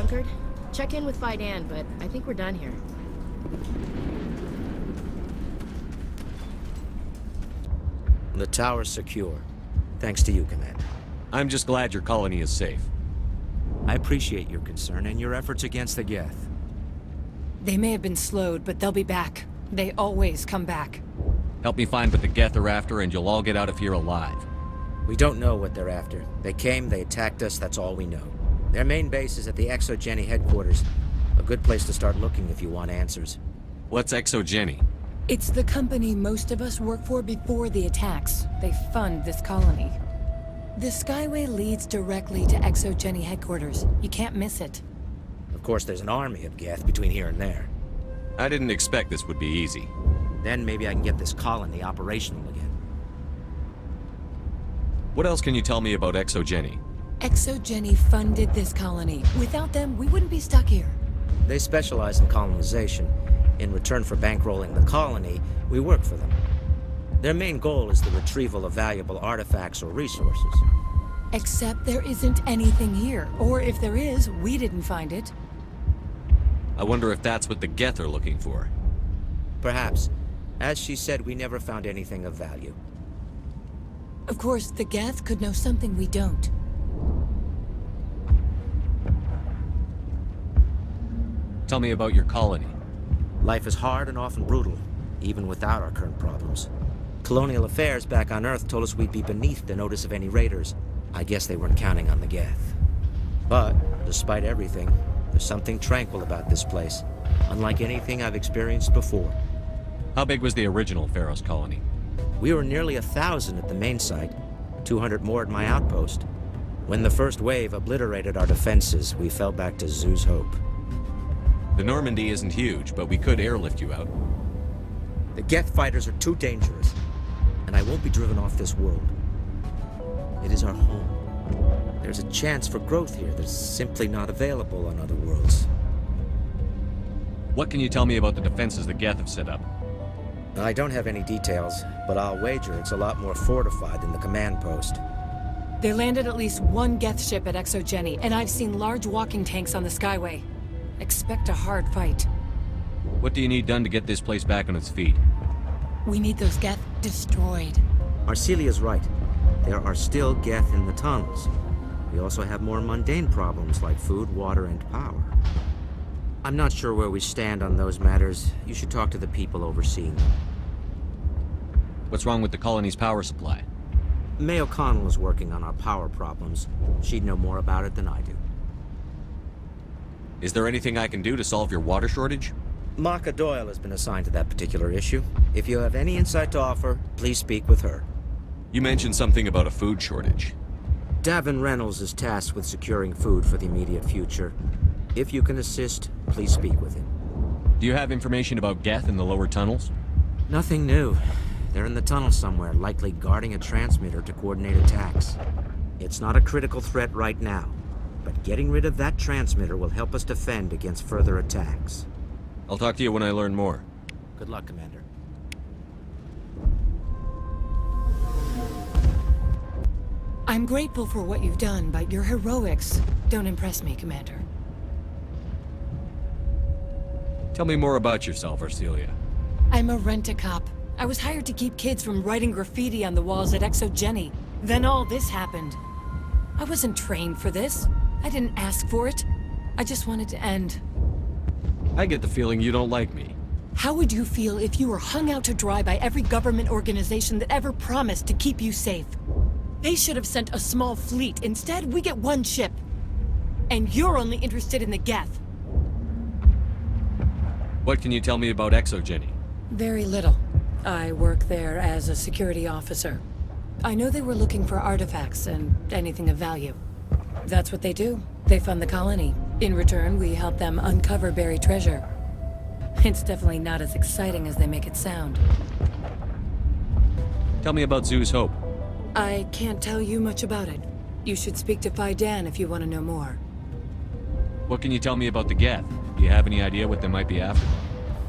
bunkered. Check in with Fidan, but I think we're done here. The tower's secure. Thanks to you, Commander. I'm just glad your colony is safe. I appreciate your concern and your efforts against the Geth. They may have been slowed, but they'll be back. They always come back. Help me find what the Geth are after, and you'll all get out of here alive. We don't know what they're after. They came, they attacked us, that's all we know. Their main base is at the Exogeny headquarters. A good place to start looking if you want answers. What's Exogeny? It's the company most of us work for before the attacks. They fund this colony. The Skyway leads directly to Exogeny headquarters. You can't miss it. Of course, there's an army of Geth between here and there. I didn't expect this would be easy. Then maybe I can get this colony operational again. What else can you tell me about Exogeny? Exogeny funded this colony. Without them, we wouldn't be stuck here. They specialize in colonization. In return for bankrolling the colony, we work for them. Their main goal is the retrieval of valuable artifacts or resources. Except there isn't anything here. Or if there is, we didn't find it. I wonder if that's what the Geth are looking for. Perhaps. As she said, we never found anything of value. Of course, the Geth could know something we don't. Tell me about your colony. Life is hard and often brutal, even without our current problems. Colonial affairs back on Earth told us we'd be beneath the notice of any raiders. I guess they weren't counting on the Geth. But, despite everything, there's something tranquil about this place, unlike anything I've experienced before. How big was the original Feros colony? We were nearly 1,000 at the main site, 200 more at my outpost. When the first wave obliterated our defenses, we fell back to Zoo's Hope. The Normandy isn't huge, but we could airlift you out. The Geth fighters are too dangerous, and I won't be driven off this world. It is our home. There's a chance for growth here that's simply not available on other worlds. What can you tell me about the defenses the Geth have set up? I don't have any details, but I'll wager it's a lot more fortified than the command post. They landed at least one Geth ship at Exogeny, and I've seen large walking tanks on the Skyway. Expect a hard fight. What do you need done to get this place back on its feet? We need those Geth destroyed. Arcelia's right. There are still Geth in the tunnels. We also have more mundane problems like food, water, and power. I'm not sure where we stand on those matters. You should talk to the people overseeing them. What's wrong with the colony's power supply? May O'Connell is working on our power problems. She'd know more about it than I do. Is there anything I can do to solve your water shortage? Maka Doyle has been assigned to that particular issue. If you have any insight to offer, please speak with her. You mentioned something about a food shortage. Davin Reynolds is tasked with securing food for the immediate future. If you can assist, please speak with him. Do you have information about Geth in the lower tunnels? Nothing new. They're in the tunnel somewhere, likely guarding a transmitter to coordinate attacks. It's not a critical threat right now, but getting rid of that transmitter will help us defend against further attacks. I'll talk to you when I learn more. Good luck, Commander. I'm grateful for what you've done, but your heroics don't impress me, Commander. Tell me more about yourself, Arcelia. I'm a rent-a-cop. I was hired to keep kids from writing graffiti on the walls at Exogeny. Then all this happened. I wasn't trained for this. I didn't ask for it. I just wanted to end. I get the feeling you don't like me. How would you feel if you were hung out to dry by every government organization that ever promised to keep you safe? They should have sent a small fleet. Instead, we get one ship. And you're only interested in the Geth. What can you tell me about Exogeny? Very little. I work there as a security officer. I know they were looking for artifacts and anything of value. That's what they do. They fund the colony. In return, we help them uncover buried treasure. It's definitely not as exciting as they make it sound. Tell me about Zoo's Hope. I can't tell you much about it. You should speak to Fidan if you want to know more. What can you tell me about the Geth? Do you have any idea what they might be after?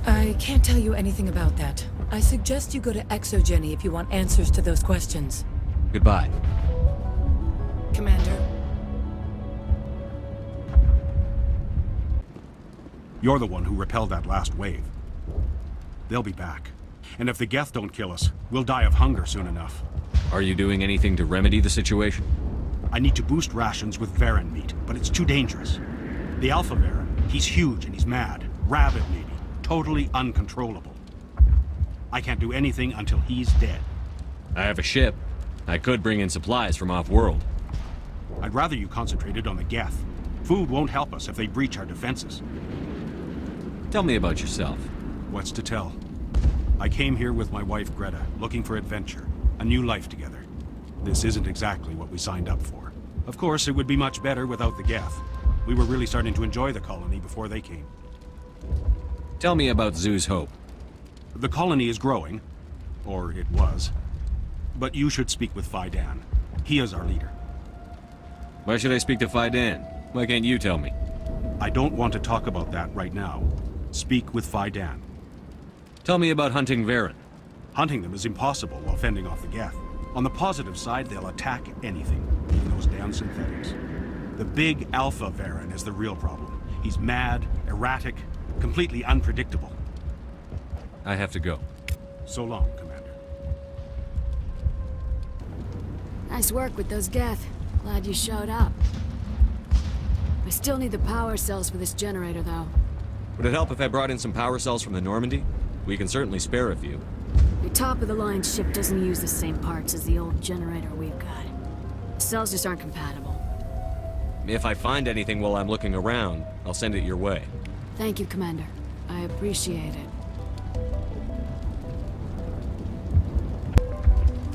I can't tell you anything about that. I suggest you go to Exogeny if you want answers to those questions. Goodbye. Commander. You're the one who repelled that last wave. They'll be back. And if the Geth don't kill us, we'll die of hunger soon enough. Are you doing anything to remedy the situation? I need to boost rations with Varen meat, but it's too dangerous. The Alpha Varen, he's huge and he's mad. Rabid, maybe. Totally uncontrollable. I can't do anything until he's dead. I have a ship. I could bring in supplies from off-world. I'd rather you concentrated on the Geth. Food won't help us if they breach our defenses. Tell me about yourself. What's to tell? I came here with my wife Greta, looking for adventure, a new life together. This isn't exactly what we signed up for. Of course, it would be much better without the Geth. We were really starting to enjoy the colony before they came. Tell me about Zoo's Hope. The colony is growing, or it was. But you should speak with Faidan. He is our leader. Why should I speak to Faidan? Why can't you tell me? I don't want to talk about that right now. Speak with Faidan. Tell me about hunting Varen. Hunting them is impossible while fending off the Geth. On the positive side, they'll attack anything, even those damn synthetics. The big Alpha Varen is the real problem. He's mad, erratic, completely unpredictable. I have to go. So long, Commander. Nice work with those Geth. Glad you showed up. I still need the power cells for this generator, though. Would it help if I brought in some power cells from the Normandy? We can certainly spare a few. The top-of-the-line ship doesn't use the same parts as the old generator we've got. The cells just aren't compatible. If I find anything while I'm looking around, I'll send it your way. Thank you, Commander. I appreciate it.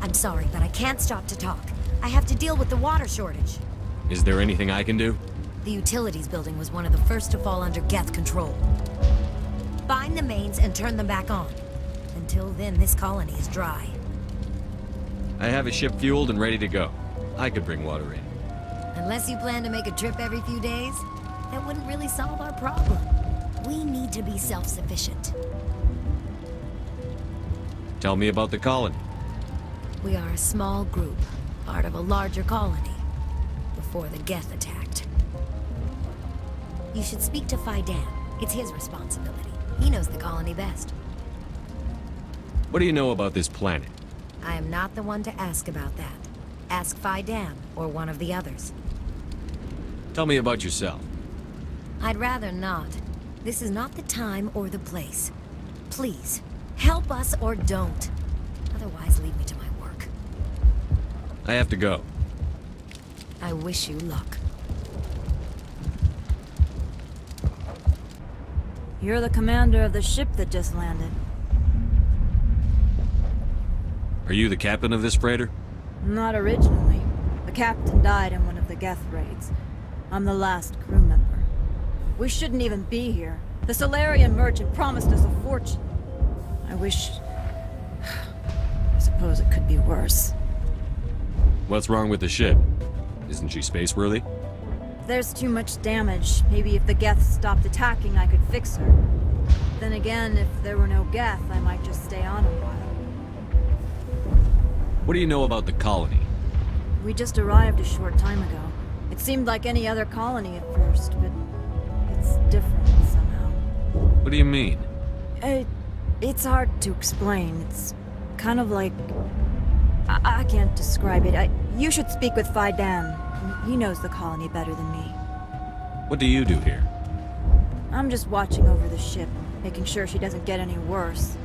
I'm sorry, but I can't stop to talk. I have to deal with the water shortage. Is there anything I can do? The utilities building was one of the first to fall under Geth control. Find the mains and turn them back on. Until then, this colony is dry. I have a ship fueled and ready to go. I could bring water in. Unless you plan to make a trip every few days, that wouldn't really solve our problem. We need to be self-sufficient. Tell me about the colony. We are a small group, part of a larger colony, before the Geth attacked. You should speak to Faidan. It's his responsibility. He knows the colony best. What do you know about this planet? I am not the one to ask about that. Ask Faidan, or one of the others. Tell me about yourself. I'd rather not. This is not the time or the place. Please, help us or don't. Otherwise, leave me to my work. I have to go. I wish you luck. You're the commander of the ship that just landed. Are you the captain of this freighter? Not originally. The captain died in one of the Geth raids. I'm the last crew member. We shouldn't even be here. The Solarian merchant promised us a fortune. I wish... I suppose it could be worse. What's wrong with the ship? Isn't she space-worthy? There's too much damage. Maybe if the Geth stopped attacking, I could fix her. Then again, if there were no Geth, I might just stay on a while. What do you know about the colony? We just arrived a short time ago. It seemed like any other colony at first, but it's different somehow. What do you mean? It's hard to explain. It's kind of like... I can't describe it. You should speak with Faidan. He knows the colony better than me. What do you do here? I'm just watching over the ship, making sure she doesn't get any worse.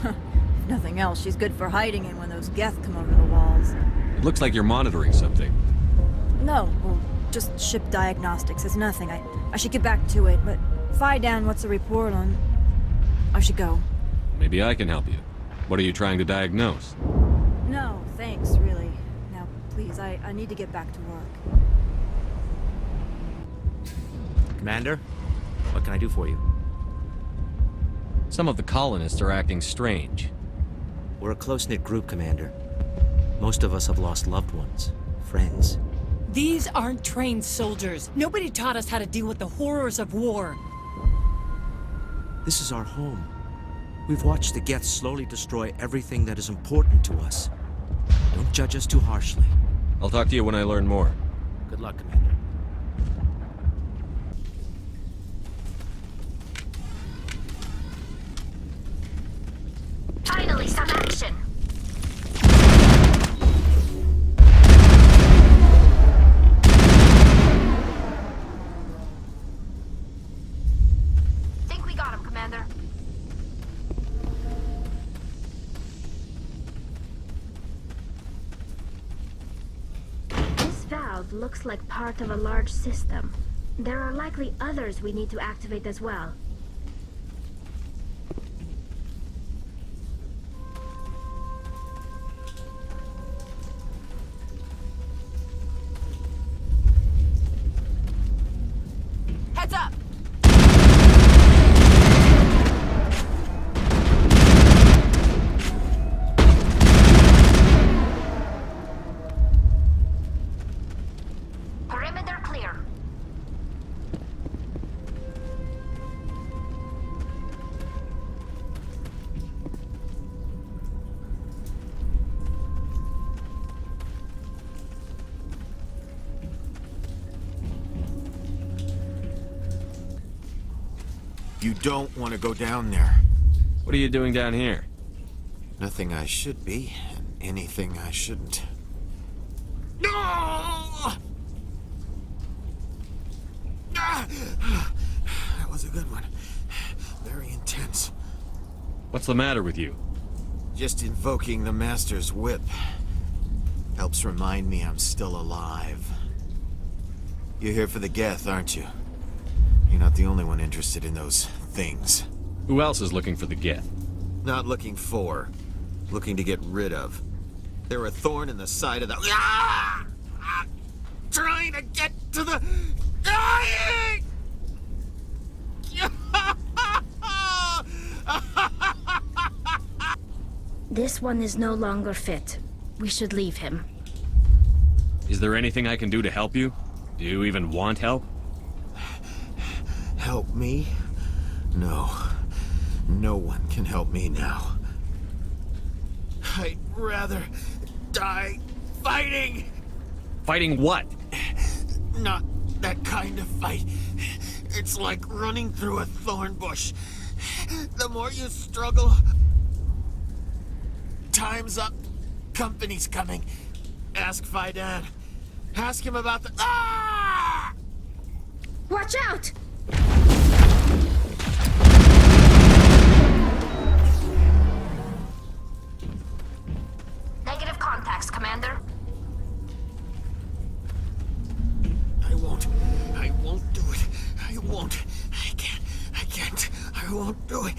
If nothing else, she's good for hiding in when those Geth come over the walls. It looks like you're monitoring something. No, well, just ship diagnostics. It's nothing. I should get back to it, but Faidan, what's the report on... I should go. Maybe I can help you. What are you trying to diagnose? No, thanks, really. Now, please, I need to get back to work. Commander, what can I do for you? Some of the colonists are acting strange. We're a close-knit group, Commander. Most of us have lost loved ones, friends. These aren't trained soldiers. Nobody taught us how to deal with the horrors of war. This is our home. We've watched the Geth slowly destroy everything that is important to us. Don't judge us too harshly. I'll talk to you when I learn more. Good luck, Commander. looks like part of a large system. There are likely others we need to activate as well. Heads up! Perimeter clear. You don't want to go down there. What are you doing down here? Nothing I should be, and anything I shouldn't. No! That was a good one. Very intense. What's the matter with you? Just invoking the Master's whip helps remind me I'm still alive. You're here for the Geth, aren't you? You're not the only one interested in those things. Who else is looking for the Geth? Not looking for. Looking to get rid of. They're a thorn in the side of the... Ah! Ah! Trying to get to the... Dying! This one is no longer fit. We should leave him. Is there anything I can do to help you? Do you even want help? Help me? No. No one can help me now. I'd rather die fighting! Fighting what? Not that kind of fight. It's like running through a thorn bush. The more you struggle... Time's up. Company's coming. Ask Faidan. Ask him about the... Ah! Watch out! Negative contacts, Commander. I won't do it. I won't. I can't. I won't do it.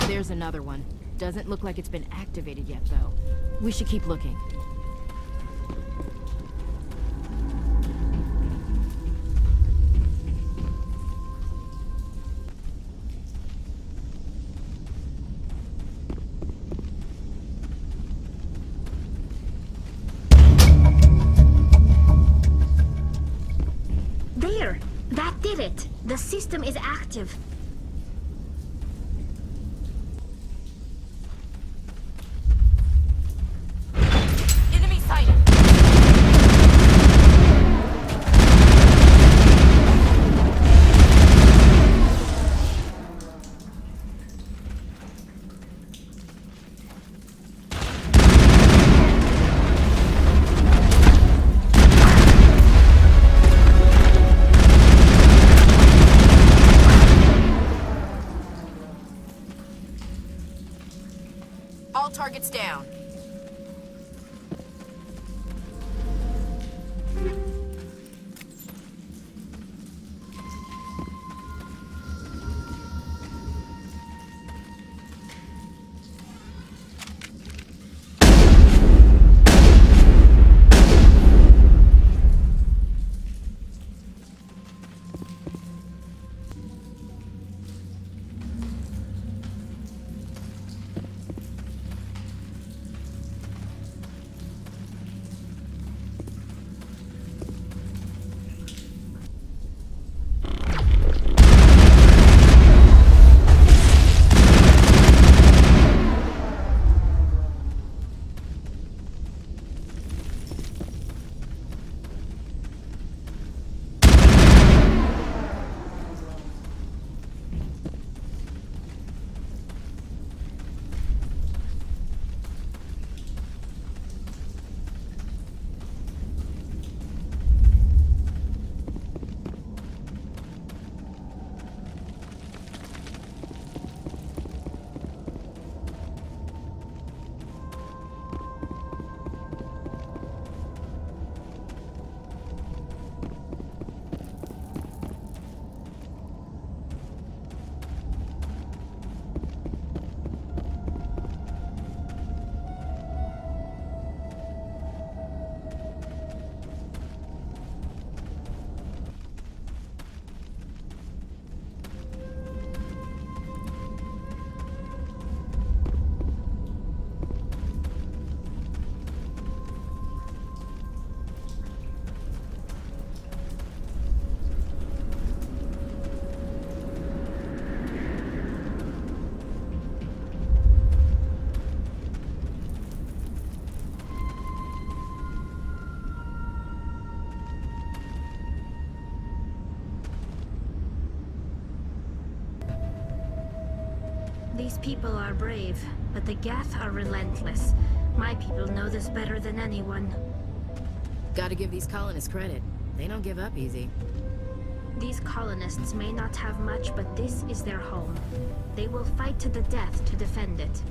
There's another one. Doesn't look like it's been activated yet, though. We should keep looking. There! That did it! The system is active. Enemy sighted! These people are brave, but the Geth are relentless. My people know this better than anyone. Gotta give these colonists credit. They don't give up easy. These colonists may not have much, but this is their home. They will fight to the death to defend it.